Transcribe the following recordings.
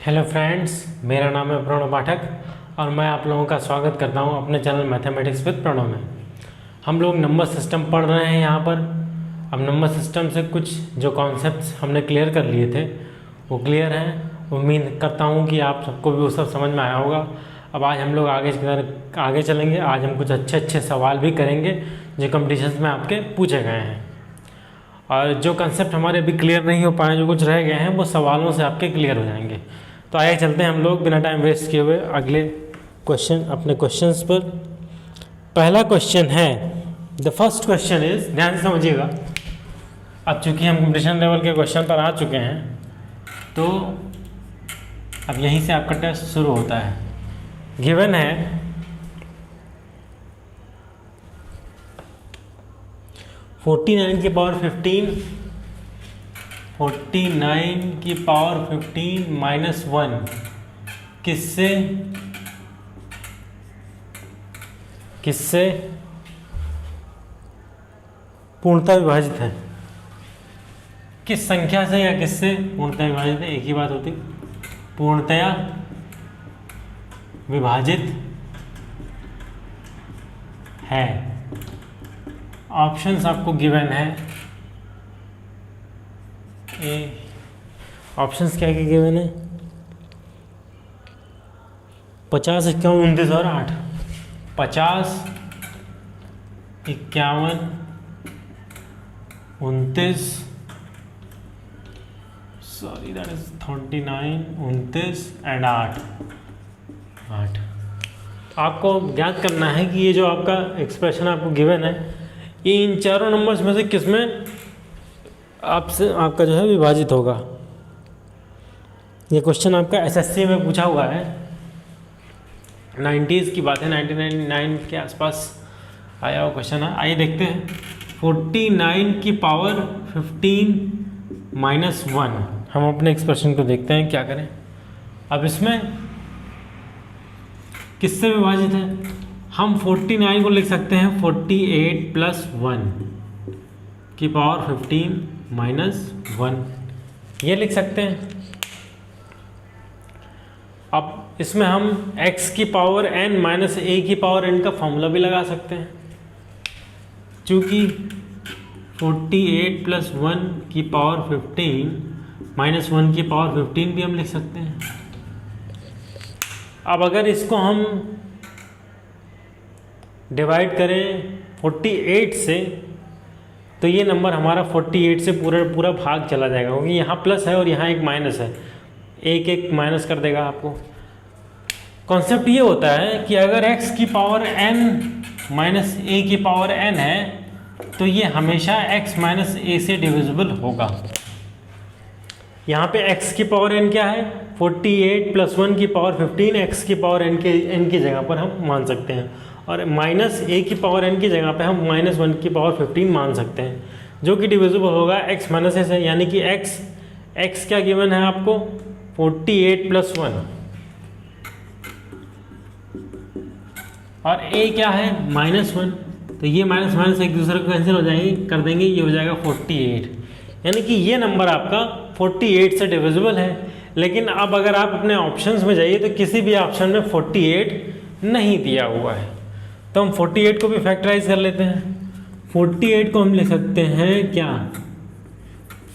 Hello friends, मेरा नाम है प्रणव पाठक और मैं आप लोगों का स्वागत करता हूं अपने चैनल मैथमेटिक्स विद प्रणव में। हम लोग नंबर सिस्टम पढ़ रहे हैं यहाँ पर। अब नंबर सिस्टम से कुछ जो कॉन्सेप्ट्स हमने क्लियर कर लिए थे वो क्लियर हैं। उम्मीद करता हूँ कि आप सबको भी वो सब समझ में आया होगा। अब आज हम लोग आगे चलेंगे। आज हम कुछ अच्छे सवाल भी करेंगे जो कॉम्पिटिशन्स में आपके पूछे गए हैं, और जो कंसेप्ट हमारे अभी क्लियर नहीं हो पाए, जो कुछ रह गए हैं, वो सवालों से आपके क्लियर हो जाएंगे। तो आइए चलते हैं हम लोग बिना टाइम वेस्ट किए हुए अगले अपने क्वेश्चंस पर। पहला क्वेश्चन है, द फर्स्ट क्वेश्चन इज, ध्यान से समझिएगा। अब चूंकि हम कंपटीशन लेवल के क्वेश्चन पर आ चुके हैं तो अब यहीं से आपका टेस्ट शुरू होता है। गिवन है 49 की पावर 15, 49 की पावर 15 माइनस 1 किससे पूर्णतः विभाजित है? किस संख्या से या किससे पूर्णतः विभाजित है? एक ही बात होती, पूर्णतया विभाजित है। ऑप्शंस आपको गिवन है। ऑप्शंस क्या क्या गिवन है? 50, 51, 29 और 8। 50, 51, 29, सॉरी दैट इज 39, 29 एंड 8। आपको ज्ञात करना है कि ये जो आपका एक्सप्रेशन आपको गिवन है, ये इन चारों नंबर्स में से किसमें आपका जो है विभाजित होगा। ये क्वेश्चन आपका एसएससी में पूछा हुआ है। 90s की बात है, 1999 के आसपास आया हुआ क्वेश्चन है। आइए देखते हैं। 49 की पावर 15 माइनस 1, हम अपने एक्सप्रेशन को देखते हैं क्या करें। अब इसमें किससे विभाजित है? हम 49 को लिख सकते हैं 48 प्लस 1 की पावर 15 माइनस 1, ये लिख सकते हैं। अब इसमें हम x की पावर n माइनस a की पावर n का फॉर्मूला भी लगा सकते हैं, चूँकि 48 प्लस 1 की पावर 15 माइनस 1 की पावर 15 भी हम लिख सकते हैं। अब अगर इसको हम डिवाइड करें 48 से तो ये नंबर हमारा 48 से पूरा भाग चला जाएगा, क्योंकि यहाँ प्लस है और यहाँ एक माइनस है, एक माइनस कर देगा आपको। कॉन्सेप्ट ये होता है कि अगर x की पावर n माइनस a की पावर n है तो ये हमेशा x माइनस a से डिविजिबल होगा। यहाँ पे x की पावर n क्या है? 48 प्लस 1 की पावर 15, x की पावर n की जगह पर हम मान सकते हैं, और माइनस a की पावर n की जगह पे हम माइनस 1 की पावर 15 मान सकते हैं, जो कि डिविजिबल होगा x माइनस a से। यानी कि x क्या गिवन है आपको? 48 प्लस 1, और a क्या है? माइनस 1। तो ये माइनस माइनस एक दूसरे को कैंसिल हो जाएंगे, कर देंगे, ये हो जाएगा 48। यानी कि ये नंबर आपका 48 से डिविजिबल है। लेकिन अब अगर आप अपने ऑप्शंस में जाइए तो किसी भी ऑप्शन में 48 नहीं दिया हुआ है, तो हम 48 को भी फैक्टराइज कर लेते हैं। 48 को हम लिख सकते हैं क्या?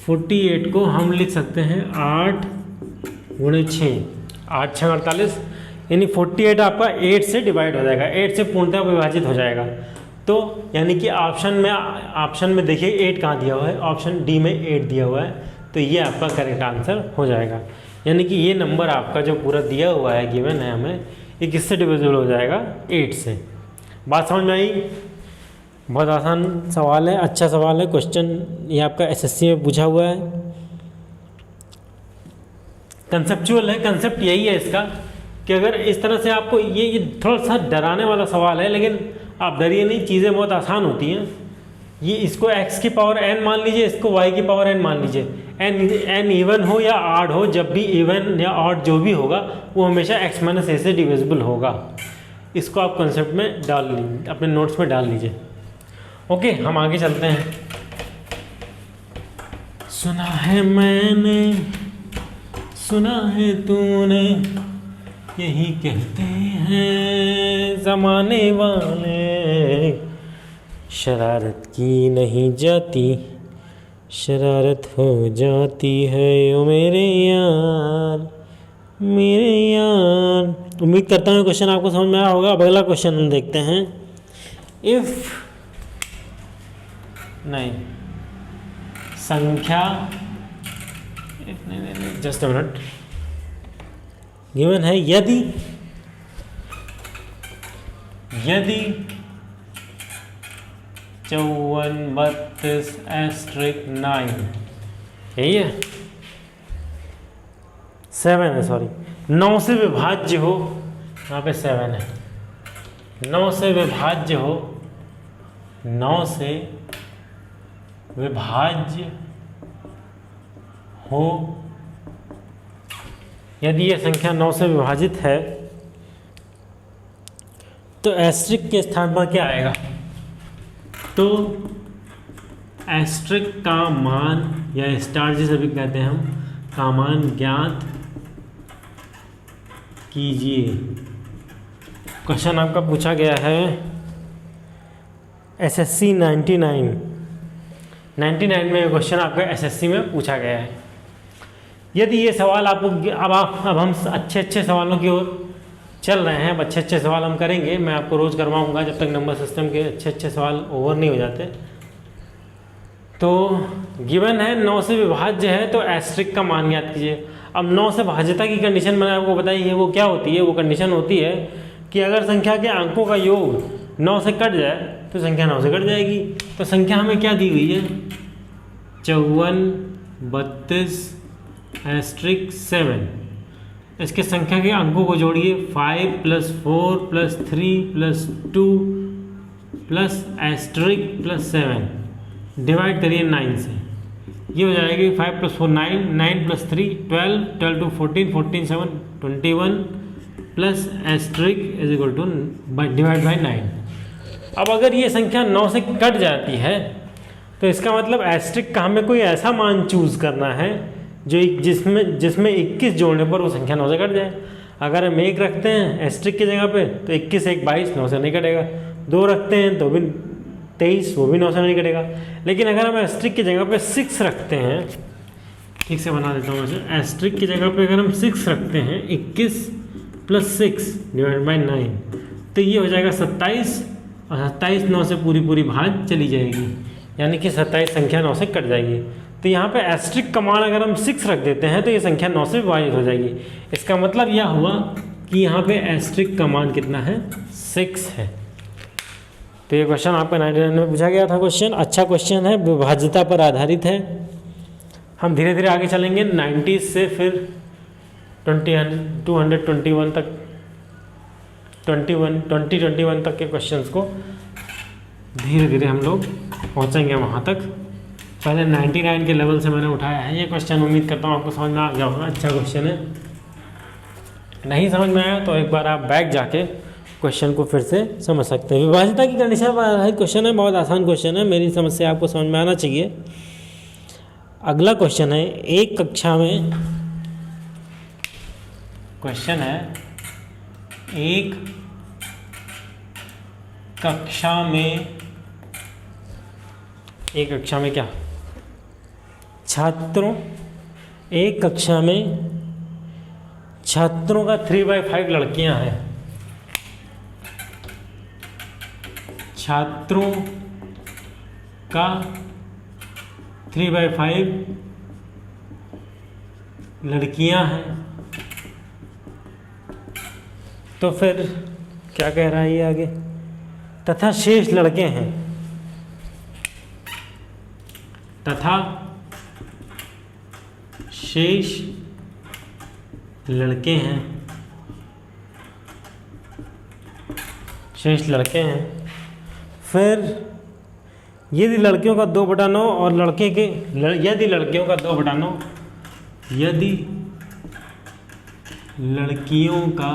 48 को हम लिख सकते हैं 8 गुणे 6, 8 6 48, यानी 48 आपका 8 से डिवाइड हो जाएगा, 8 से पूर्णतः विभाजित हो जाएगा। तो यानी कि ऑप्शन में देखिए 8 कहाँ दिया हुआ है? ऑप्शन डी में 8 दिया हुआ है, तो ये आपका करेक्ट आंसर हो जाएगा। यानी कि ये नंबर आपका जो पूरा दिया हुआ है, गिवन है हमें, ये किससे डिविजिबल हो जाएगा? 8 से। बात समझ में आई? बहुत आसान सवाल है, अच्छा सवाल है। क्वेश्चन ये आपका एसएससी में पूछा हुआ है, कंसेप्चुअल है। कंसेप्ट यही है इसका कि अगर इस तरह से आपको ये थोड़ा सा डराने वाला सवाल है, लेकिन आप डरिए नहीं, चीज़ें बहुत आसान होती हैं। ये इसको x की पावर n मान लीजिए, इसको y की पावर n मान लीजिए। n इवन हो या ऑड हो, जब भी इवन या ऑड जो भी होगा वो हमेशा x माइनस a से डिविजिबल होगा। इसको आप कंसेप्ट में डाल लीजिए, अपने नोट्स में डाल लीजिए। ओके, हम आगे चलते हैं। सुना है मैंने सुना है तूने यही कहते हैं ज़माने वाले, शरारत की नहीं जाती शरारत हो जाती है ओ मेरे यार मेरे यार। उम्मीद करता हूँ क्वेश्चन आपको समझ में आया होगा। अब अगला क्वेश्चन हम देखते हैं। इफ नहीं संख्या जस्ट अ मिनट गिवन है, यदि 54 32 एस्ट्रिक 9 यही है 7 है, सॉरी 9 से विभाज्य हो, यहाँ पे 7 है, 9 से विभाज्य हो, 9 से विभाज्य हो, यदि यह संख्या 9 से विभाजित है तो एस्ट्रिक के स्थान पर क्या आएगा? तो एस्ट्रिक का मान या स्टार जिसे भी कहते हैं हम, का मान ज्ञात कीजिए। क्वेश्चन आपका पूछा गया है एसएससी 99 में क्वेश्चन आपका एसएससी में पूछा गया है। यदि ये सवाल आपको अब हम अच्छे सवालों की ओर चल रहे हैं। अब अच्छे सवाल हम करेंगे, मैं आपको रोज़ करवाऊंगा जब तक नंबर सिस्टम के अच्छे सवाल ओवर नहीं हो जाते। तो गिवन है 9 से विभाज्य है तो एस्ट्रिक का मान याद कीजिए। अब 9 से भाज्यता की कंडीशन मैंने आपको बताई है, वो क्या होती है? वो कंडीशन होती है कि अगर संख्या के अंकों का योग 9 से कट जाए तो संख्या 9 से कट जाएगी। तो संख्या हमें क्या दी हुई है? 54 32 7। इसके संख्या के अंकों को जोड़िए 5 + 4 + 3 + 2 प्लस एस्ट्रिक प्लस 7 डिवाइड करिए 9 से, ये हो जाएगी 5 + 4 9, 9 + 3 12, 12 2 14, 14 7 21 plus asterisk is equal to divide by 9। अब अगर ये संख्या 9 से कट जाती है तो इसका मतलब एस्ट्रिक का हमें कोई ऐसा मान चूज़ करना है जो जिसमें 21 जोड़ने पर वो संख्या 9 से कट जाए। अगर हम 1 रखते हैं एस्ट्रिक की जगह पे तो 21 1 22 9 से नहीं कटेगा। 2 रखते हैं तो भी 23, वो भी 9 से नहीं कटेगा। लेकिन अगर हम एस्ट्रिक की जगह पे 6 रखते हैं, ठीक से बना देता हूँ वैसे, एस्ट्रिक की जगह पे अगर हम 6 रखते हैं 21 + 6 डिवाइड बाई 9 तो ये हो जाएगा 27 और 27 9 से पूरी भाग चली जाएगी, यानी कि 27 संख्या 9 से कट जाएगी। तो यहाँ पे एस्ट्रिक का मान अगर हम 6 रख देते हैं तो ये संख्या 9 से विभाजित हो जाएगी। इसका मतलब यह हुआ कि यहाँ पे एस्ट्रिक का मान कितना है? 6 है। तो ये क्वेश्चन आपका 99 में पूछा गया था। क्वेश्चन अच्छा क्वेश्चन है, विभाज्यता पर आधारित है। हम धीरे धीरे आगे चलेंगे 90 से फिर 221 तक 2021 तक के क्वेश्चंस को धीरे धीरे हम लोग पहुँचेंगे वहाँ तक। पहले 99 के लेवल से मैंने उठाया है ये क्वेश्चन, उम्मीद करता हूँ आपको समझ में आ गया होगा। अच्छा क्वेश्चन है, नहीं समझ में आया तो एक बार आप बैक जाके क्वेश्चन को फिर से समझ सकते हैं। विभाज्यता की कंडीशन पर आधारित क्वेश्चन है, बहुत आसान क्वेश्चन है, मेरी समझ से आपको समझ में आना चाहिए। अगला क्वेश्चन है, एक कक्षा में क्वेश्चन है, एक कक्षा में क्या छात्रों, एक कक्षा में छात्रों का 3/5 लड़कियां हैं। छात्रों का 3/5 लड़कियां हैं। तो फिर क्या कह रहा है ये आगे? तथा शेष लड़के हैं, तथा शेष लड़के हैं, शेष लड़के हैं। फिर यदि लड़कियों का 2/9 और यदि लड़कियों का 2/9, यदि लड़कियों का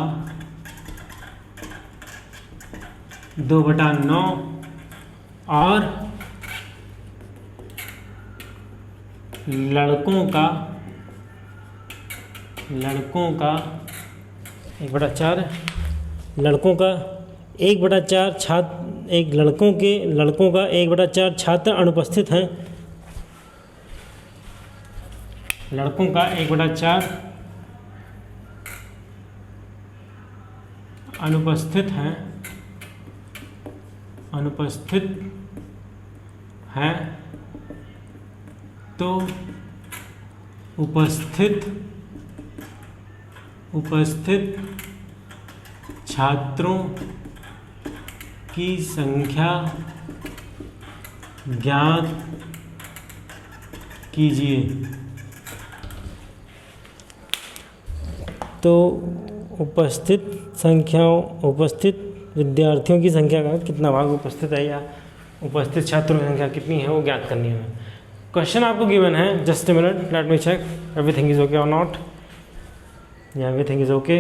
2/9 और लड़कों का लड़कों का 1/4, लड़कों का 1/4 छात्र, एक लड़कों का 1/4 छात्र अनुपस्थित हैं। लड़कों का 1/4 अनुपस्थित हैं, तो उपस्थित छात्रों की संख्या ज्ञात कीजिए। तो उपस्थित विद्यार्थियों की संख्या का कितना भाग उपस्थित है या उपस्थित छात्रों की संख्या कितनी है वो ज्ञात करनी है। क्वेश्चन आपको गिवन है, just a minute, let me check everything is okay और नॉट। या एवरीथिंग इज ओके,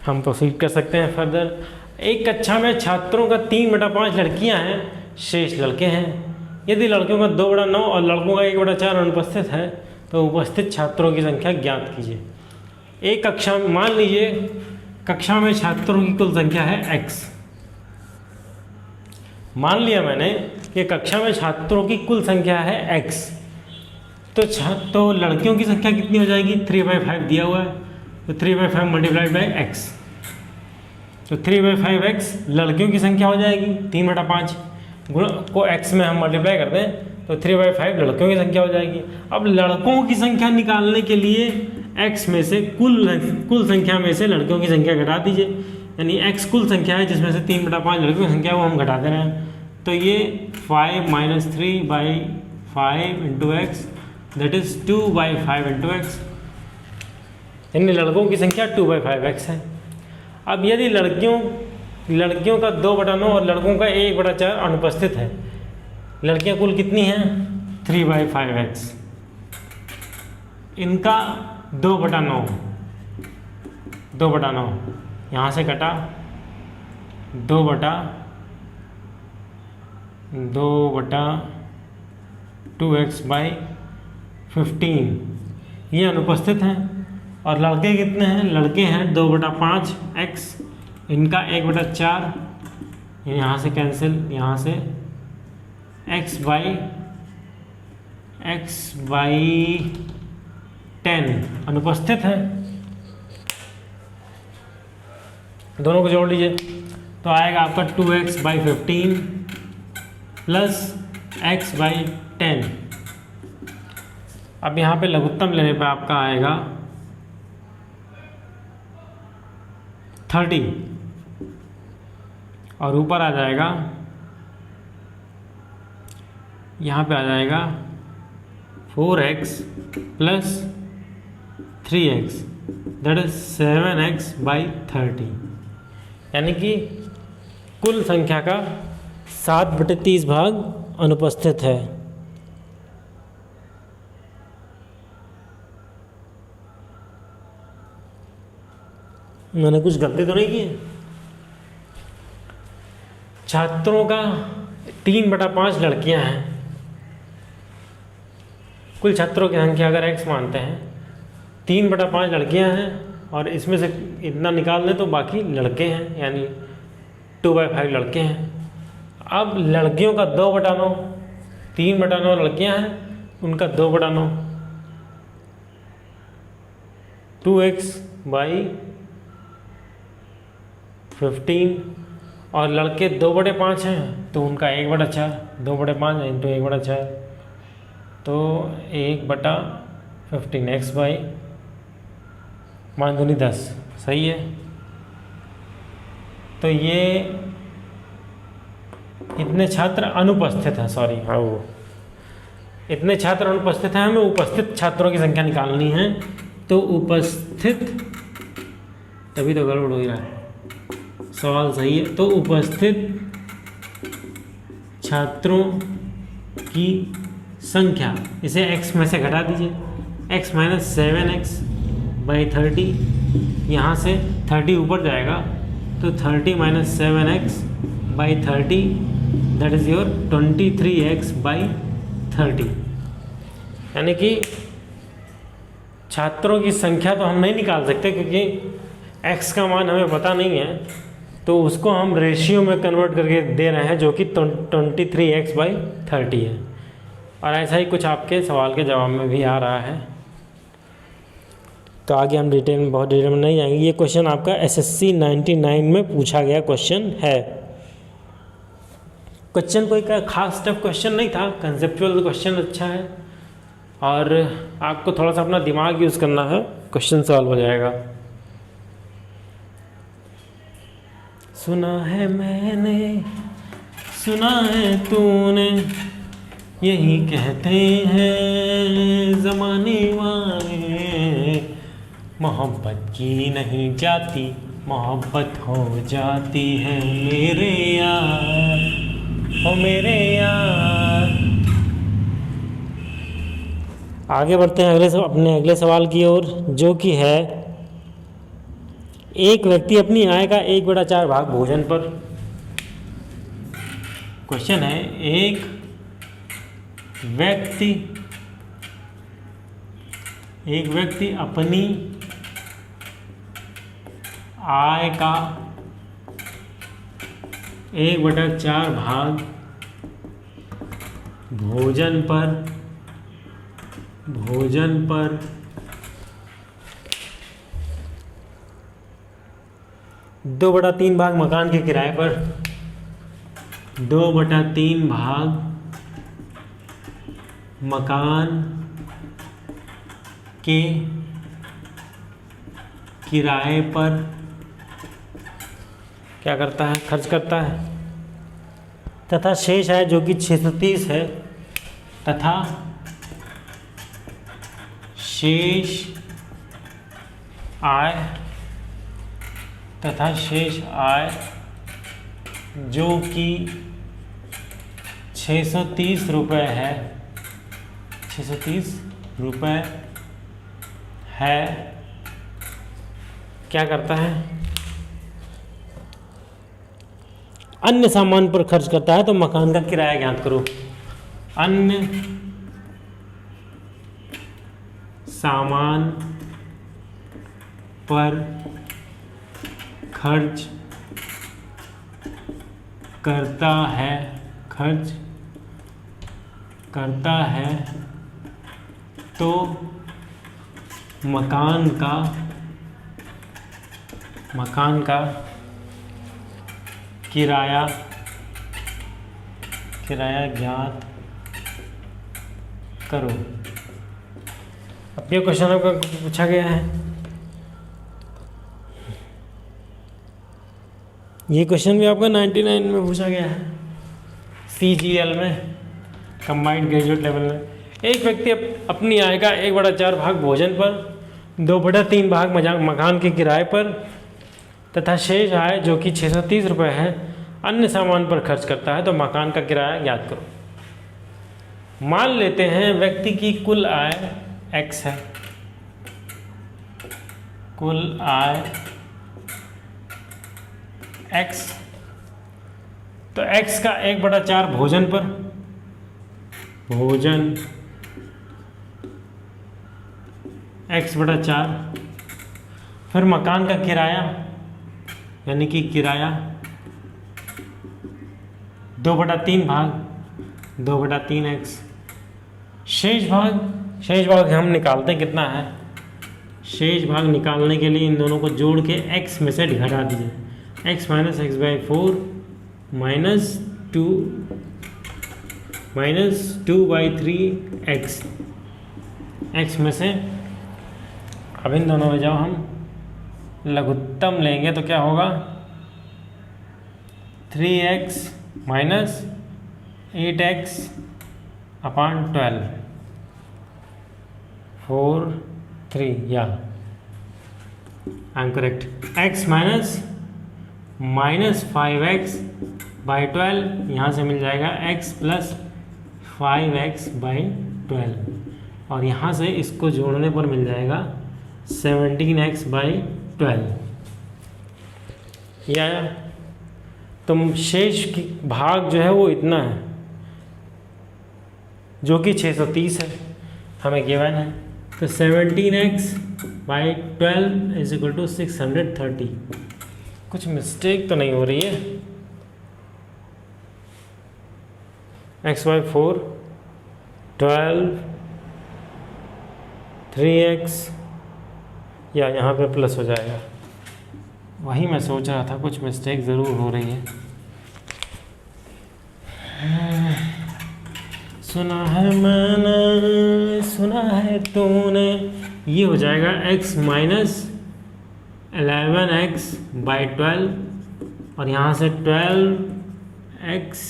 हम प्रोसीड कर सकते हैं फर्दर। एक कक्षा में छात्रों का 3/5 लड़कियां हैं, शेष लड़के हैं। यदि लड़कियों का 2/9 और लड़कों का 1/4 अनुपस्थित है तो उपस्थित छात्रों की संख्या ज्ञात कीजिए। एक कक्षा में, मान लीजिए कक्षा में छात्रों की कुल संख्या है x। मान लिया मैंने कि कक्षा में छात्रों की कुल संख्या है x, तो लड़कियों की संख्या कितनी हो जाएगी, 3/5 दिया हुआ है, तो 3/5 मल्टीप्लाइड बाई x, तो 3/5x लड़कियों की संख्या हो जाएगी। 3/5 को x में हम मल्टीप्लाई करते हैं तो 3/5 लड़कियों की संख्या हो जाएगी। अब लड़कों की संख्या निकालने के लिए x में से कुल संख्या में से लड़कियों की संख्या घटा दीजिए, यानी x कुल संख्या है जिसमें से 3/5 लड़कियों की संख्या वो हम घटा दे रहे हैं। तो ये 5 - 3/5 into x, that is 2/5 into x, यानी लड़कों की संख्या 2/5x है। अब यदि लड़कियों का 2/9 और लड़कों का 1/4 अनुपस्थित है, लड़कियां कुल कितनी हैं, 3/5x, इनका 2/9 यहाँ से कटा 2/2x/15, ये अनुपस्थित हैं। और लड़के कितने हैं, लड़के हैं 2/5x, इनका 1/4, यहाँ से कैंसिल, यहाँ से x/10 अनुपस्थित है। दोनों को जोड़ लीजिए तो आएगा आपका 2x/15 प्लस x/10। अब यहाँ पे लघुत्तम लेने पे आपका आएगा 30 और ऊपर आ जाएगा, यहाँ पे आ जाएगा 4x plus 3x, that is 7x/30, यानी कि कुल संख्या का 7/30 भाग अनुपस्थित है। मैंने कुछ गलती तो नहीं की है। छात्रों का 3/5 लड़कियां हैं, कुल छात्रों की संख्या अगर x मानते हैं, 3/5 लड़कियां हैं और इसमें से इतना निकाल लें तो बाकी लड़के हैं, यानी 2/5 लड़के हैं। अब लड़कियों का 2/9, 3/9 लड़कियां हैं, उनका 2/9, 2x/15, और लड़के 2/5 हैं तो उनका 1/4, 2/5 इंटू 1/4, तो 1/15 x/10, सही है। तो ये इतने छात्र अनुपस्थित हैं, सॉरी, हाँ वो इतने छात्र अनुपस्थित हैं, हमें उपस्थित छात्रों की संख्या निकालनी है। तो उपस्थित, तभी तो गड़बड़ हो रहा है, सवाल सही है। तो उपस्थित छात्रों की संख्या, इसे x में से घटा दीजिए, x - 7x/30, यहाँ से 30 ऊपर जाएगा तो 30 - 7x/30, that is your 23x/30, यानी कि छात्रों की संख्या तो हम नहीं निकाल सकते क्योंकि x का मान हमें पता नहीं है, तो उसको हम रेशियो में कन्वर्ट करके दे रहे हैं जो कि 23x/30 है। और ऐसा ही कुछ आपके सवाल के जवाब में भी आ रहा है। तो आगे हम बहुत डिटेल में नहीं जाएंगे। ये क्वेश्चन आपका SSC 99 में पूछा गया क्वेश्चन है। क्वेश्चन कोई का खास टफ क्वेश्चन नहीं था, कंसेप्चुअल क्वेश्चन अच्छा है और आपको थोड़ा सा अपना दिमाग यूज़ करना है, क्वेश्चन सॉल्व हो जाएगा। सुना है मैंने, सुना है तूने, यही कहते हैं ज़माने वाले, मोहब्बत की नहीं जाती, मोहब्बत हो जाती है मेरे यार, ओ मेरे यार। आगे बढ़ते हैं अपने अगले सवाल की ओर, जो कि है एक व्यक्ति अपनी आय का 1/4 भाग भोजन पर। क्वेश्चन है एक व्यक्ति अपनी आय का 1/4 भाग भोजन पर 2/3 भाग मकान के किराए पर, 2/3 भाग मकान के किराए पर क्या करता है, खर्च करता है, तथा शेष आय जो कि 630 है, तथा शेष आय जो कि 630 रुपये है, 630 रुपये है, क्या करता है, अन्य सामान पर खर्च करता है। तो मकान का किराया ज्ञात करो। अन्य सामान पर खर्च करता है तो मकान का किराया ज्ञात करो। अब ये क्वेश्चन आपका पूछा गया है। ये क्वेश्चन भी आपका 99 में पूछा गया है, CGL में, कंबाइंड ग्रेजुएट लेवल में। एक व्यक्ति अपनी आय का 1/4 भाग भोजन पर, 2/3 भाग मकान के किराए पर तथा शेष आय जो कि 630 रुपये है अन्य सामान पर खर्च करता है। तो मकान का किराया ज्ञात करो। मान लेते हैं व्यक्ति की कुल आय x है, कुल आय x, तो x का 1/4 भोजन पर, भोजन x/4, फिर मकान का किराया यानी कि किराया 2/3 भाग 2/3x, शेष भाग हम निकालते हैं कितना है। शेष भाग निकालने के लिए इन दोनों को जोड़ के x में से घटा दीजिए, x - x/4 -2/3x, x में से अब इन दोनों में जब हम लघुत्तम लेंगे तो क्या होगा, 3x - 8x/12 4 3 या I am correct. x -5x/12 यहाँ से मिल जाएगा x + 5x/12 और यहाँ से इसको जोड़ने पर मिल जाएगा 17x/12। या तुम शेष भाग जो है वो इतना है जो कि 630 है, हमें गिवन है। तो 17x/12 इज इक्वल टू 630। कुछ मिस्टेक तो नहीं हो रही है? x/4 12 3x या यहाँ पे प्लस हो जाएगा। वही मैं सोच रहा था, कुछ मिस्टेक ज़रूर हो रही है। सुना है मैंने, सुना है तूने, ये हो जाएगा x माइनस 11x/12 और यहाँ से 12x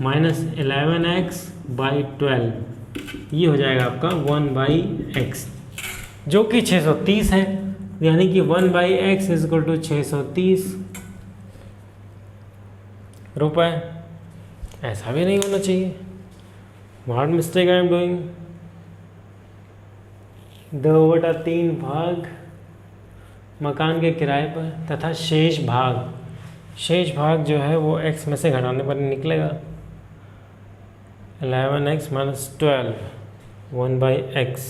माइनस 11x/12, ये हो जाएगा आपका 1/x, जो कि 630 है। यानी कि 1/x इज इक्वल टू 630 रुपये। ऐसा भी नहीं होना चाहिए। What mistake I am doing. 2/3 भाग मकान के किराए पर तथा शेष भाग जो है वो x में से घटाने पर निकलेगा। 11x minus 12 1/x,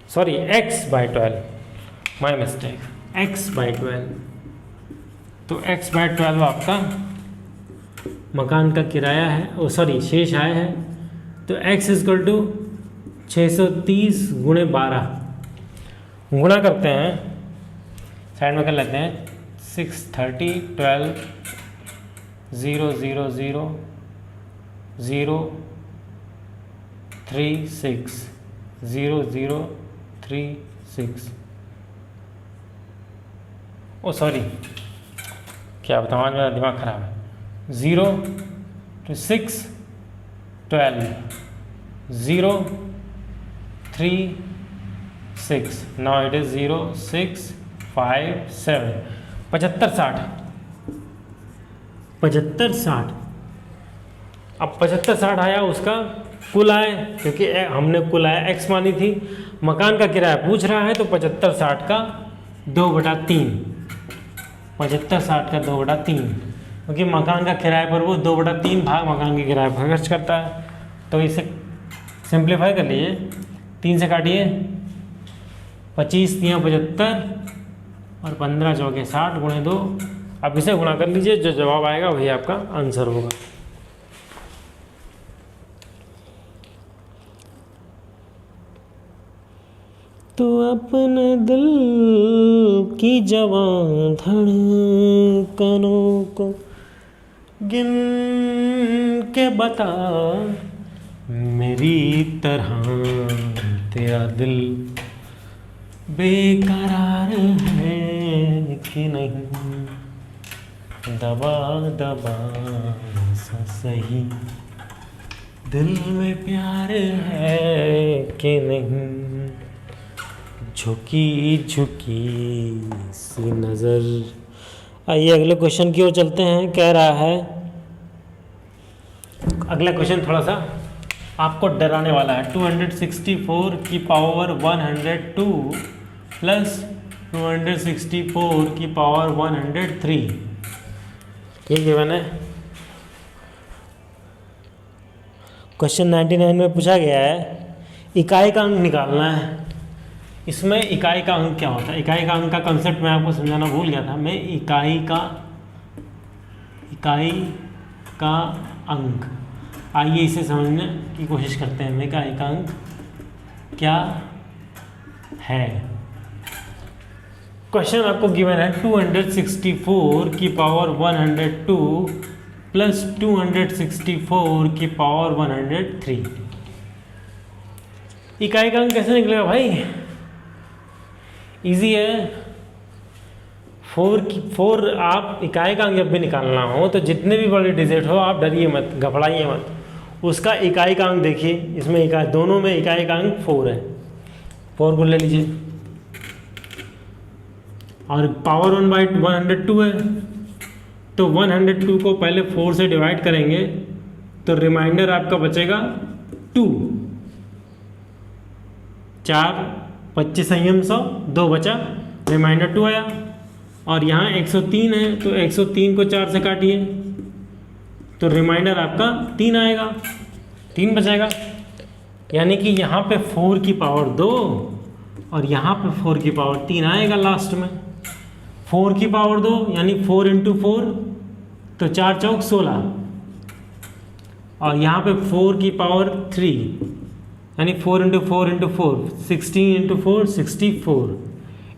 sorry x/12, my mistake, x/12। तो x/12 आपका मकान का किराया है, सॉरी शेष आय है। तो x इक्वल टू 630 गुणे 12, गुणा करते हैं, साइड में कर लेते हैं, 630 12 0 0 0 0 3 6 0 0 3 6। ओ सॉरी, क्या बताऊँ, आज मेरा दिमाग खराब है। 0 to 6 12 0 3 6, now it is 0 6 5 7, 75 60 75 60। अब 75 60 आया उसका कुल आय, क्योंकि हमने कुल आय x मानी थी। मकान का किराया पूछ रहा है तो 75 60 का 2/3, 75 60 का 2/3, क्योंकि मकान का किराए पर वो 2/3 भाग मकान के किराए पर खर्च करता है। तो इसे सिंप्लीफाई कर लीजिए, 3 से काटिए, 25 × 75 और 15 × 60 गुणे 2। अब इसे गुणा कर लीजिए, जो जवाब आएगा वही आपका आंसर होगा। तो अपने दिल की जवां धड़कनों को गिन के बता, मेरी तरह तेरा दिल बेकरार है कि नहीं, दबा दबा सा सही दिल में प्यार है कि नहीं, झुकी झुकी सी नज़र। आइए अगले क्वेश्चन की ओर चलते हैं। कह रहा है, अगला क्वेश्चन थोड़ा सा आपको डराने वाला है। 264 की पावर 102 प्लस 264 की पावर 103, ये गिवन है। क्वेश्चन 99 में पूछा गया है इकाई का अंक निकालना है। इसमें इकाई का अंक क्या होता है? इकाई का अंक का कंसेप्ट मैं आपको समझाना भूल गया था। मैं इकाई का अंक, आइए इसे समझने की कोशिश करते हैं। इकाई का अंक क्या है? क्वेश्चन आपको गिवन है 264 की पावर 102 प्लस 264 की पावर 103। इकाई का अंक कैसे निकलेगा भाई? इजी है। 4 आप इकाई का अंक जब भी निकालना हो तो जितने भी बड़े डिजिट हो आप डरिए मत, घबराइए मत, उसका इकाई का अंक देखिए। इसमें इकाई, दोनों में इकाई का अंक 4 है। 4 को ले लीजिए और पावर 1/102 है, तो 102 को पहले 4 से डिवाइड करेंगे तो रिमाइंडर आपका बचेगा 2। 4 25 संयम 100, 2 बचा, रिमाइंडर 2 आया। और यहाँ 103 है तो 103 को 4 से काटिए तो रिमाइंडर आपका 3 आएगा, 3 बचेगा। यानी कि यहाँ पे 4 की पावर 2 और यहाँ पे 4 की पावर 3 आएगा लास्ट में। 4 की पावर 2 यानी 4 इंटू 4 तो 4 चौक 16, और यहाँ पे 4 की पावर 3 यानी 4 इंटू 4 इंटू 4 16 इंटू 4 64।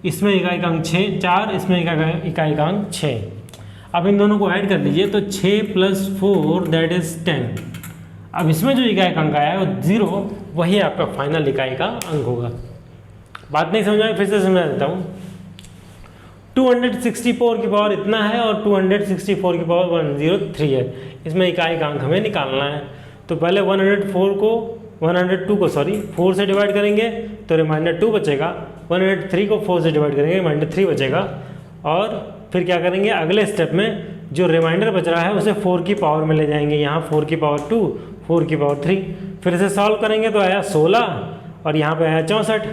इसमें इकाई 4, इसमें इकाई 6। अब इन दोनों को ऐड कर लीजिए तो 6 + 4 दैट इज 10। अब इसमें जो इकाई का अंक आया है वो 0, वही आपका फाइनल इकाई का अंक होगा। बात नहीं समझ में, फिर से समझा देता हूँ। 264 की पावर इतना है और 264 की पावर 103 है। इसमें इकाई का अंक हमें निकालना है। तो पहले 102 को 4 से डिवाइड करेंगे तो रिमाइंडर 2 बचेगा। 103 को 4 से डिवाइड करेंगे, रिमाइंडर 3 बचेगा। और फिर क्या करेंगे, अगले स्टेप में जो रिमाइंडर बच रहा है उसे 4 की पावर में ले जाएंगे। यहाँ 4 की पावर 2, 4 की पावर 3। फिर इसे सॉल्व करेंगे तो आया 16 और यहाँ पे आया 64।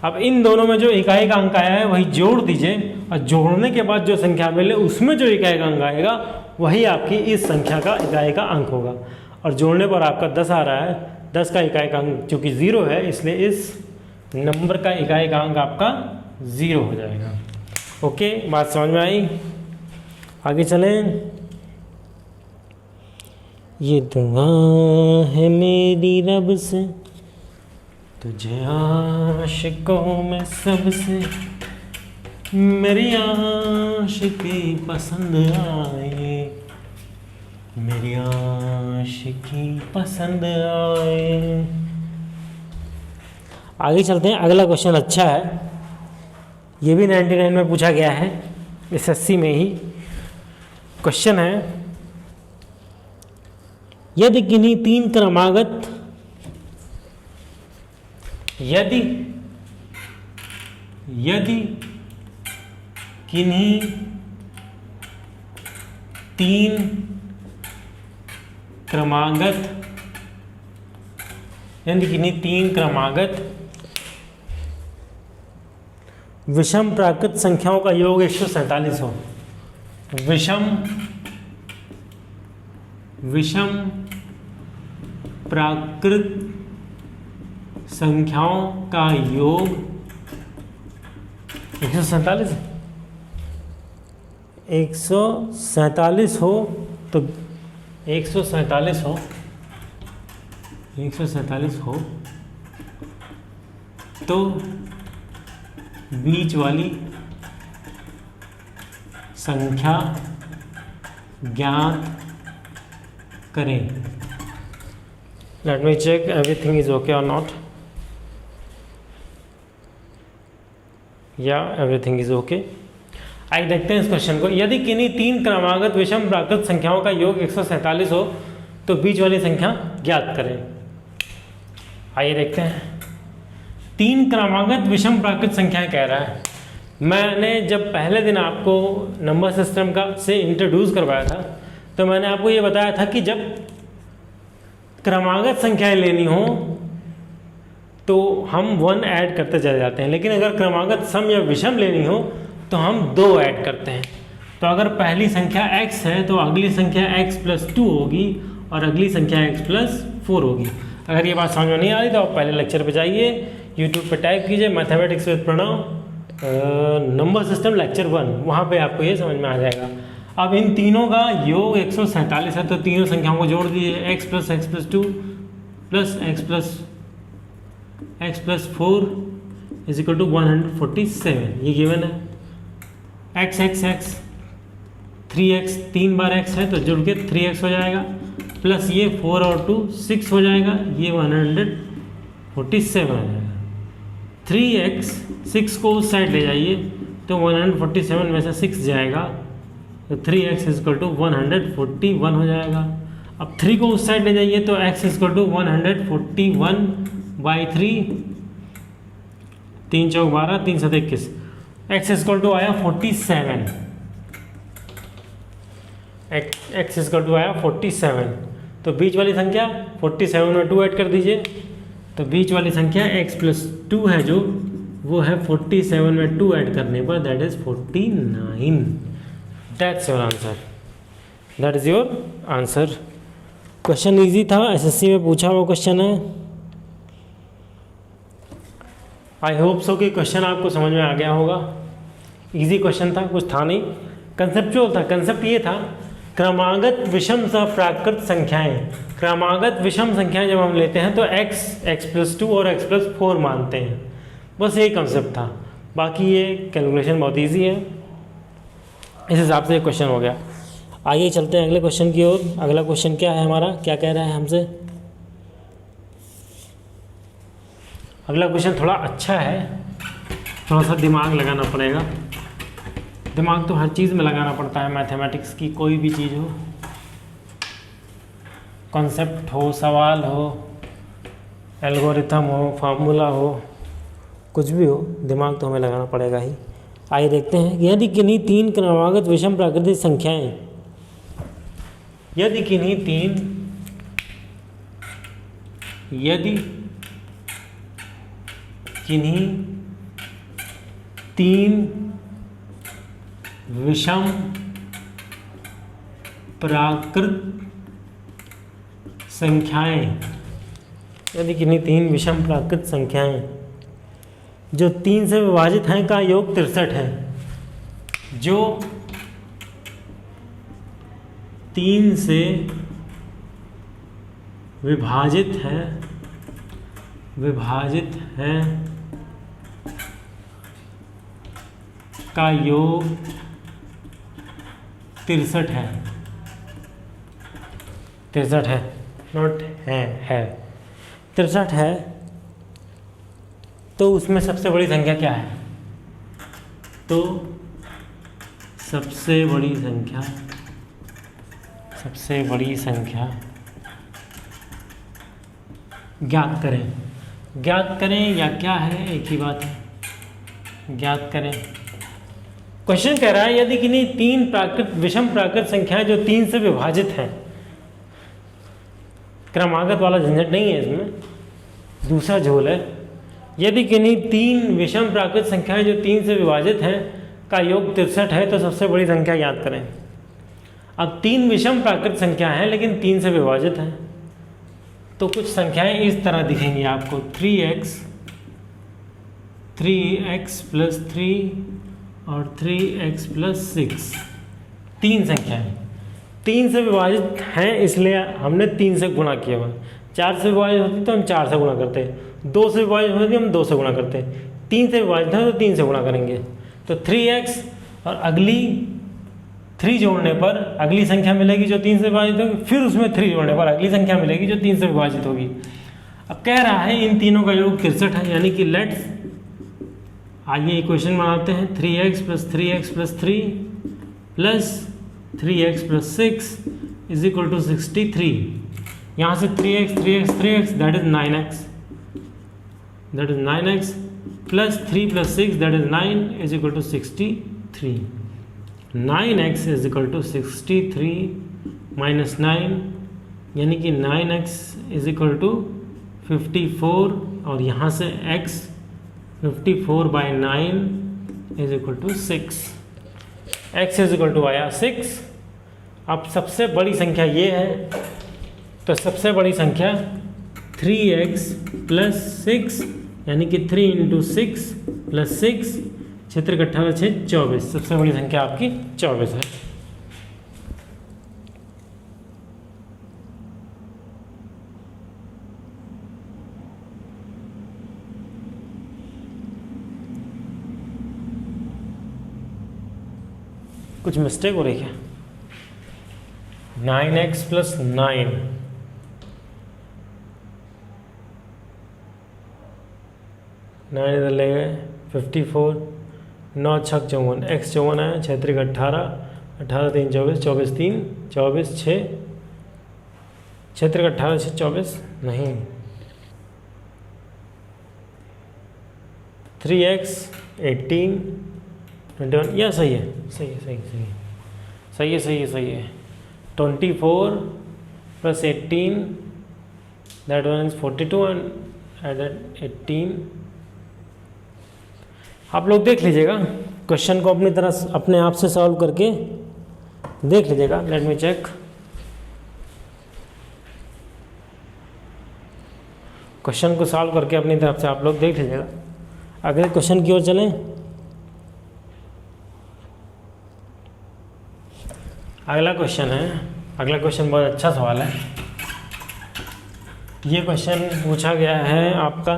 अब इन दोनों में जो इकाई का अंक आया है वही जोड़ दीजिए, और जोड़ने के बाद जो संख्या मिले उसमें जो इकाई का अंक आएगा वही आपकी इस संख्या का इकाई का अंक होगा। और जोड़ने पर आपका 10 आ रहा है। 10 का इकाई का अंक चूँकि 0 है, इसलिए इस नंबर का इकाई का अंक आपका 0 हो जाएगा। ओके, बात समझ में आई? आगे चलें। ये दुआ है मेरी रब से, तुझे आशिकों में सबसे मेरी आशिकी पसंद आए, मेरी आशिकी पसंद आए। आगे चलते हैं। अगला क्वेश्चन अच्छा है, ये भी 99 में पूछा गया है, SSC में ही क्वेश्चन है। यदि किन्हीं तीन क्रमागत यदि किन्हीं तीन क्रमागत विषम प्राकृत संख्याओं का योग 147 हो। विषम प्राकृत संख्याओं का योग 147 हो तो 147 हो तो बीच वाली संख्या ज्ञात करें। Let me check everything is okay और नॉट। या एवरीथिंग इज ओके। आइए देखते हैं इस क्वेश्चन को। यदि किन्हीं तीन क्रमागत विषम प्राकृत संख्याओं का योग 147 हो तो बीच वाली संख्या ज्ञात करें। आइए देखते हैं। तीन क्रमागत विषम प्राकृत संख्याएं कह रहा है। मैंने जब पहले दिन आपको नंबर सिस्टम का से इंट्रोड्यूस करवाया था तो मैंने आपको ये बताया था कि जब क्रमागत संख्याएं लेनी हो तो हम 1 ऐड करते चले जाते हैं, लेकिन अगर क्रमागत सम या विषम लेनी हो तो हम 2 ऐड करते हैं। तो अगर पहली संख्या x है तो अगली संख्या x + 2 होगी और अगली संख्या x + 4 होगी। अगर ये बात समझ में नहीं आ रही तो आप पहले लेक्चर पे जाइए, यूट्यूब पे टाइप कीजिए mathematics with Pranav number system lecture 1, वहाँ पे आपको ये समझ में आ जाएगा। अब इन तीनों का योग 147 है तो तीनों संख्याओं को जोड़ दीजिए। x + x + 2 + x + 4 = 147, ये गिवन है। x 3x 3 बार x है तो जुड़ के 3x हो जाएगा, प्लस ये 4 और 2 6 हो जाएगा, ये 147 हो जाएगा। 3x 6 को उस साइड ले जाइए तो 147 में से 6 जाएगा तो 3x = 141 हो जाएगा। अब 3 को उस साइड ले जाइए तो x = 141/3, 3 चौक 12, 3 7 21, x = आया 47, x = आया 47। तो बीच वाली संख्या 47 में 2 ऐड कर दीजिए तो बीच वाली संख्या x + 2 है जो वो है 47 में 2 ऐड करने पर that is 49। That's your answer, that is your answer. Question easy था, SSC में पूछा हुआ क्वेश्चन है। आई होप सो कि क्वेश्चन आपको समझ में आ गया होगा। इजी क्वेश्चन था, कुछ था नहीं, कंसेप्चुअल था। कंसेप्ट ये था, क्रमागत विषम सप्राकृत संख्याएं, क्रमागत विषम संख्याएं जब हम लेते हैं तो x+2 और x+4 मानते हैं, बस यही कंसेप्ट था। बाकी ये कैलकुलेशन बहुत इजी है, इस हिसाब से क्वेश्चन हो गया। आइए चलते हैं अगले क्वेश्चन की ओर। अगला क्वेश्चन क्या है हमारा, क्या कह रहा है हमसे। अगला क्वेश्चन थोड़ा अच्छा है, थोड़ा सा दिमाग लगाना पड़ेगा। दिमाग तो हर चीज़ में लगाना पड़ता है, मैथमेटिक्स की कोई भी चीज़ हो, कॉन्सेप्ट हो, सवाल हो, एल्गोरिथम हो, फार्मूला हो, कुछ भी हो, दिमाग तो हमें लगाना पड़ेगा ही। आइए देखते हैं, यदि किन्हीं तीन क्रमागत विषम प्राकृतिक संख्याएं, यदि किन्हीं तीन विषम प्राकृत संख्याएं, यदि किन्हीं तीन विषम प्राकृत संख्याएं जो 3 से विभाजित हैं का योग 63 है, जो 3 से विभाजित है का योग 63 है, 63 है, नॉट है 63 है। तो उसमें सबसे बड़ी संख्या क्या है, तो सबसे बड़ी संख्या ज्ञात करें या क्या है, एक ही बात है, ज्ञात करें। क्वेश्चन कह रहा है यदि किन्हीं तीन विषम प्राकृत संख्याएं जो 3 से विभाजित हैं, क्रमागत वाला झंझट नहीं है इसमें, दूसरा झोल है। यदि किन्हीं तीन विषम प्राकृत संख्याएं जो 3 से विभाजित हैं का योग 63 है, तो सबसे बड़ी संख्या याद करें। अब 3 विषम प्राकृत संख्या हैं लेकिन 3 से विभाजित हैं, तो कुछ संख्याएं इस तरह दिखेंगी आपको, 3x + 3 और 3x + 6, 3 संख्याएं 3 से विभाजित हैं, इसलिए हमने 3 से गुणा किया हुआ। 4 से विभाजित होती तो हम 4 से गुणा करते, 2 से विभाजित होती हम 2 से गुणा करते, 3 से विभाजित है तो 3 से गुणा करेंगे। तो 3x और अगली 3 जोड़ने पर अगली संख्या मिलेगी जो 3 से विभाजित होगी, फिर उसमें 3 जोड़ने पर अगली संख्या मिलेगी जो 3 से विभाजित होगी। अब कह रहा है इन तीनों का योग 63 है, यानी कि लेट्स आइए इक्वेशन बनाते हैं। 3x + 3x + 3 plus 3x + 6 = 63। यहाँ से 3x that is 9x plus 3 + 6 that is 9 = 63। 9x = 63 - 9 यानी कि 9x = 54, और यहाँ से x 54/9 = 6। x आया 6। अब सबसे बड़ी संख्या ये है, तो सबसे बड़ी संख्या 3x + 6 यानी कि 3 × 6 + 6 क्षेत्र 18 × 6 24, सबसे बड़ी संख्या आपकी 24 है। कुछ मिस्टेक हो रही है। 9x + 9 9 इधर ले गए 54, 9 × 6 = 54, x 54 आया, 6 × 18, 18 × 3 = 24, 24 × 3 = 24, 6 क्षेत्र 18 × 6 24 नहीं, 3x 18 21, यह सही है, सही है 24 + 18 that one is 42 and added 18। आप लोग देख लीजिएगा क्वेश्चन को अपनी तरह अपने आप से सॉल्व करके देख लीजिएगा। Let me check. क्वेश्चन को सॉल्व करके अपनी तरफ से आप लोग देख लीजिएगा। अगले क्वेश्चन की ओर चलें। अगला क्वेश्चन बहुत अच्छा सवाल है। ये क्वेश्चन पूछा गया है आपका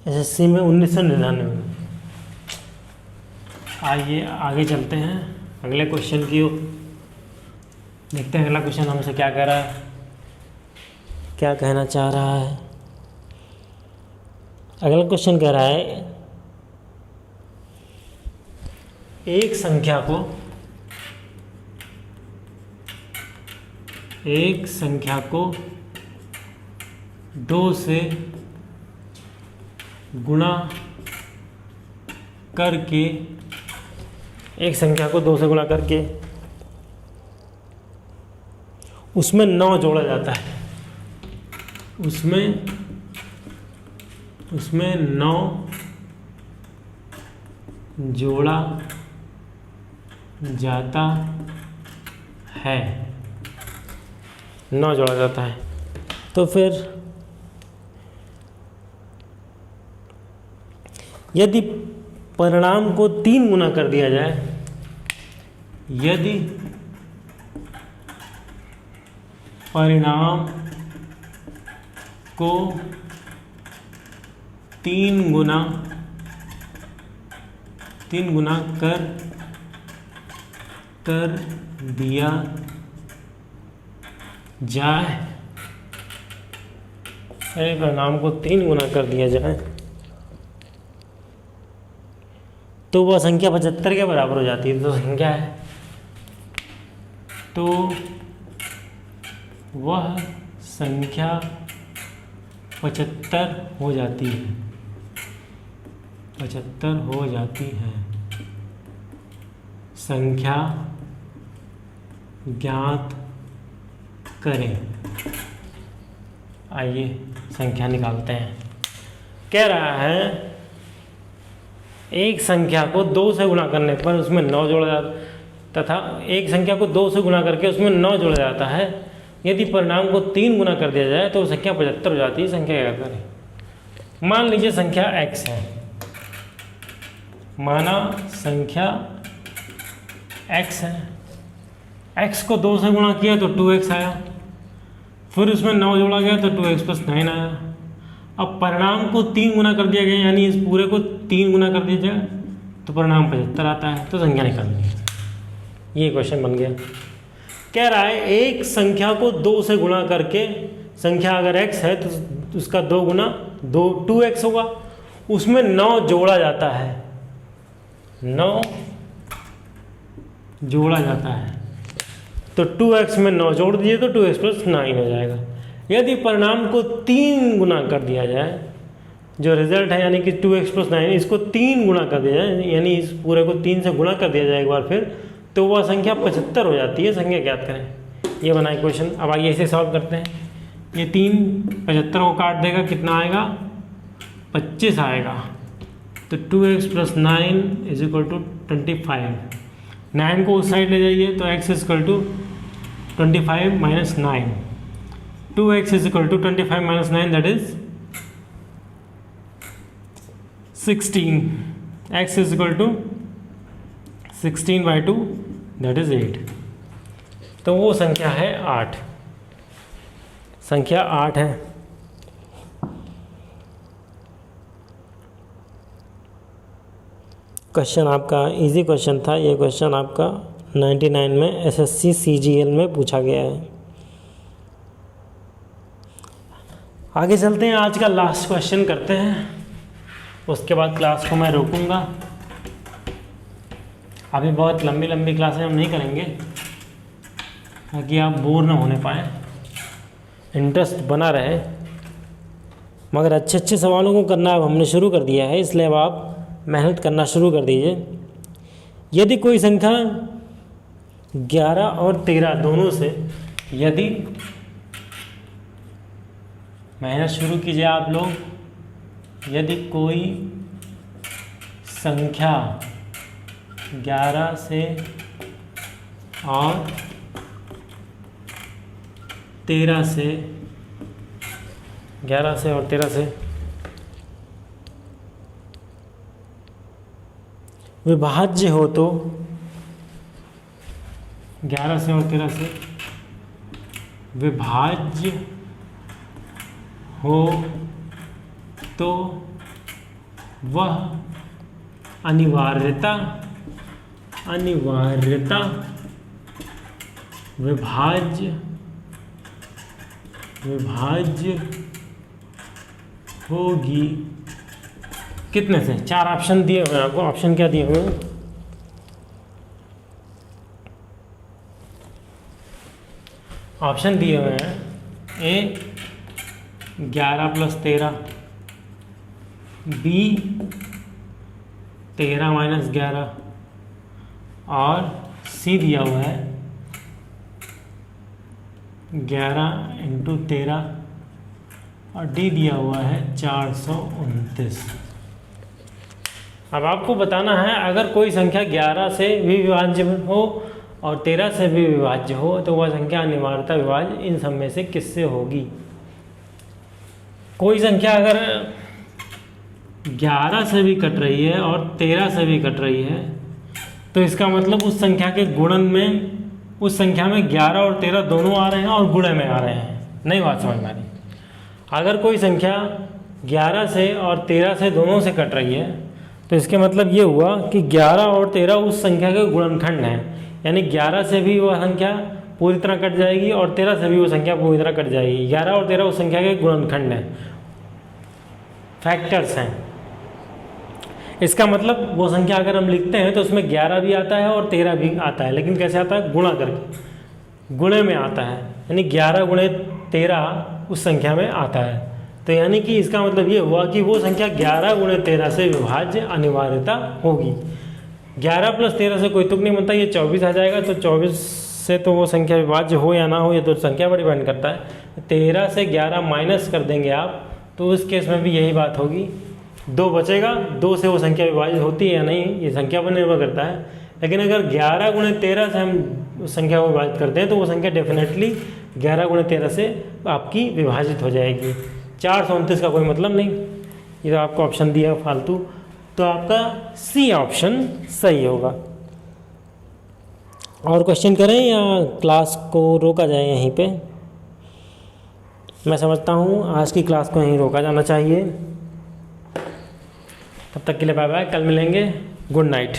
एसएससी में 1999 में। आइए आगे चलते हैं अगले क्वेश्चन की ओर। देखते हैं अगला क्वेश्चन हमसे क्या कह रहा है, क्या कहना चाह रहा है। अगला क्वेश्चन कह रहा है एक संख्या को 2 से गुणा करके उसमें 9 जोड़ा जाता है। उसमें 9 जोड़ा जाता है। 9 जोड़ा जाता है तो फिर यदि परिणाम को 3 गुना कर दिया जाए, यदि परिणाम को 3 गुना कर दिया जाए, परिणाम को 3 गुना कर दिया जाए तो वह संख्या 75 के बराबर हो जाती है। तो संख्या है तो वह संख्या 75 हो जाती है। 75 हो जाती है। संख्या ज्ञात करें। आइए संख्या निकालते हैं। कह रहा है एक संख्या को 2 से गुणा करने पर उसमें 9 जोड़ा जाता तथा एक संख्या को 2 से गुणा करके उसमें 9 जोड़ा जाता है। यदि परिणाम को 3 गुना कर दिया जाए तो संख्या 75 हो जाती है। संख्या क्या करें। मान लीजिए संख्या x है, माना संख्या x है। x को 2 से गुणा किया तो 2x आया, फिर उसमें 9 जोड़ा गया तो 2x + 9 आया। अब परिणाम को 3 गुना कर दिया गया, यानी इस पूरे को 3 गुना कर दिया जाए तो परिणाम 75 आता है। तो संख्या निकालनी है। ये क्वेश्चन बन गया। कह रहा है एक संख्या को 2 से गुणा करके, संख्या अगर x है तो उसका 2 गुना 2x होगा, उसमें 9 जोड़ा जाता है। 9 जोड़ा जाता है तो 2x में 9 जोड़ दीजिए तो 2x + 9 हो जाएगा। यदि परिणाम को 3 गुना कर दिया जाए, जो रिजल्ट है यानी कि 2x + 9, इसको 3 गुना कर दिया जाए, यानी इस पूरे को 3 से गुणा कर दिया जाए एक बार फिर, तो वह संख्या 75 हो जाती है। संख्या ज्ञात करें। ये बना क्वेश्चन। अब आइए इसे सॉल्व करते हैं। ये 3 75 को काट देगा, कितना आएगा 25 आएगा। तो 2x + 9 = 25। 9 को उस साइड ले जाइए तो x = 25 - 9। 2x = 25 - 9 that is 16। x = 16/2 that is 8। तो वो संख्या है 8। संख्या 8 है। क्वेश्चन आपका इजी क्वेश्चन था। ये क्वेश्चन आपका 99 में एसएससी सीजीएल में पूछा गया है। आगे चलते हैं। आज का लास्ट क्वेश्चन करते हैं, उसके बाद क्लास को मैं रोकूंगा। अभी बहुत लंबी लंबी क्लासें हम नहीं करेंगे ताकि आप बोर ना होने पाए, इंटरेस्ट बना रहे। मगर अच्छे अच्छे सवालों को करना अब हमने शुरू कर दिया है, इसलिए अब आप मेहनत करना शुरू कर दीजिए। यदि कोई संख्या 11 और 13 दोनों से, यदि मेहनत शुरू कीजिए आप लोग। यदि कोई संख्या 11 से और 13 से 11 से और 13 से विभाज्य हो तो 11 से और 13 से विभाज्य हो तो वह अनिवार्यता विभाज्य होगी। कितने से? 4 ऑप्शन दिए हुए हैं आपको। ऑप्शन क्या दिए हुए हैं? ऑप्शन दिए हुए हैं ए 11 + 13, बी 13 - 11 और सी दिया हुआ है 11 × 13 और डी दिया हुआ है 429। अब आपको बताना है अगर कोई संख्या 11 से भी विभाज्य हो और 13 से भी विभाज्य हो तो वह संख्या अनिवार्यता विभाज्य इन सब में से किससे होगी। कोई संख्या अगर 11 से भी कट रही है और 13 से भी कट रही है तो इसका मतलब उस संख्या के गुणन में उस संख्या में 11 और 13 दोनों आ रहे हैं और गुणे में आ रहे हैं। नहीं बात समझ में आ रही? अगर कोई संख्या 11 से और 13 से दोनों से कट रही है तो इसके मतलब ये हुआ कि 11 और 13 उस संख्या के गुणनखंड हैं। यानी 11 से भी वह संख्या पूरी तरह कट जाएगी और 13 से भी वो संख्या पूरी तरह कट जाएगी। 11 और 13 उस संख्या के गुणनखंड हैं, फैक्टर्स हैं। इसका मतलब वो संख्या अगर हम लिखते हैं तो उसमें 11 भी आता है और 13 भी आता है, लेकिन कैसे आता है? गुणा करके, गुणे में आता है। यानी 11 × 13 उस संख्या में आता है। तो यानी कि इसका मतलब ये हुआ कि वो संख्या 11 × 13 से विभाज्य अनिवार्यता होगी। 11 + 13 से कोई तुक नहीं बनता, ये 24 आ जाएगा। तो 24 से तो वो संख्या विभाज्य हो या ना हो ये तो संख्या पर डिपेंड करता है। 13 से 11 माइनस कर देंगे आप तो उस केस में भी यही बात होगी। 2 बचेगा, 2 से वो संख्या विभाजित होती है या नहीं ये संख्या पर निर्भर करता है। लेकिन अगर 11 × 13 से हम उस संख्या को विभाजित करते हैं तो वो संख्या डेफिनेटली 11 × 13 से आपकी विभाजित हो जाएगी। 429 का कोई मतलब नहीं। ये तो आपको ऑप्शन दिया है फालतू, तो आपका सी ऑप्शन सही होगा। और क्वेश्चन करें या क्लास को रोका जाए यहीं पे? मैं समझता हूँ आज की क्लास को यहीं रोका जाना चाहिए। तब तक के लिए बाय बाय, कल मिलेंगे। Good night.